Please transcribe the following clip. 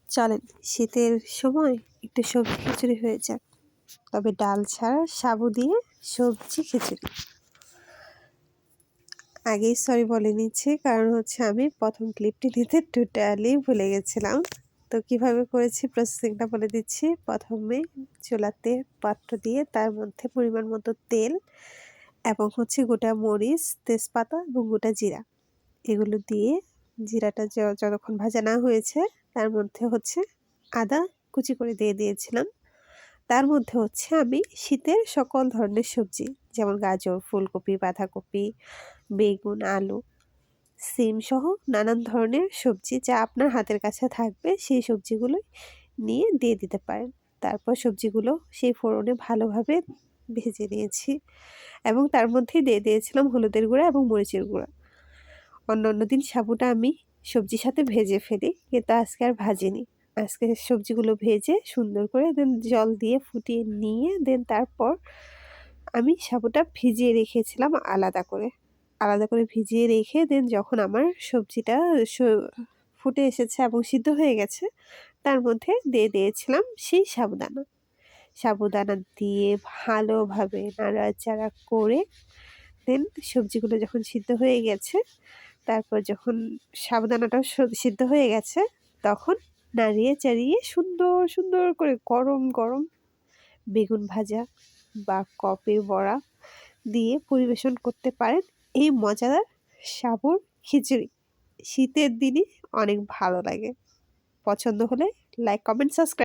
চলেন শীতের সময় একটু সবজি খিচুড়ি হয়ে যাক, তবে ডাল ছাড়া সাবু দিয়ে সবজি খিচুড়ি। আগেই সরি বলে নিচ্ছি, কারণ আমি প্রথম ক্লিপটি নিতে টোটালি ভুলে গেছিলাম। তো কিভাবে করেছি প্রসেসিংটা বলে দিচ্ছি। প্রথমে চুলাতে পাত্র দিয়ে তার মধ্যে পরিমাণ মতো তেল এবং গোটা মরিচ, তেজপাতা এবং গোটা জিরা, এগুলো দিয়ে জিরাটা যতক্ষণ ভাজা না হয়েছে তার মধ্যে আদা কুচি করে দিয়ে দিয়েছিলাম। তার মধ্যে আমি শীতের সকল ধরনের সবজি, যেমন গাজর, ফুলকপি, বাঁধাকপি, বেগুন, আলু, সিম সহ নানান ধরনের সবজি যা আপনার হাতের কাছে থাকবে সেই সবজিগুলো নিয়ে দিয়ে দিতে পারেন। তারপর সবজিগুলো সেই ফোড়নে ভালোভাবে ভেজে নিয়েছি এবং তার মধ্যেই দিয়ে দিয়েছিলাম হলুদের গুঁড়া এবং মরিচের গুঁড়া। অন্য দিন সাবুটা আমি সবজির সাথে ভেজে ফেলি, কিন্তু আজকে আর ভাজিনি। আজকে সবজিগুলো ভেজে সুন্দর করে দেন জল দিয়ে ফুটিয়ে নিয়ে তারপর আমি সাবুটা ভিজিয়ে রেখেছিলাম আলাদা করে ভিজিয়ে রেখে যখন আমার সবজিটা ফুটে এসেছে এবং সিদ্ধ হয়ে গেছে, তার মধ্যে দিয়ে দিয়েছিলাম সেই সাবুদানা দিয়ে ভালোভাবে নাড়াচাড়া করে সবজিগুলো যখন সিদ্ধ হয়ে গেছে, তারপর যখন সাবুদানাটাও সিদ্ধ হয়ে গেছে, তখন নাড়িয়ে চাড়িয়ে সুন্দর সুন্দর করে গরম গরম বেগুন ভাজা বা কপির বড়া দিয়ে পরিবেশন করতে পারেন এই মজাদার সাবুর খিচুড়ি। শীতের দিনে অনেক ভালো লাগে। পছন্দ হলে লাইক, কমেন্ট, সাবস্ক্রাইব।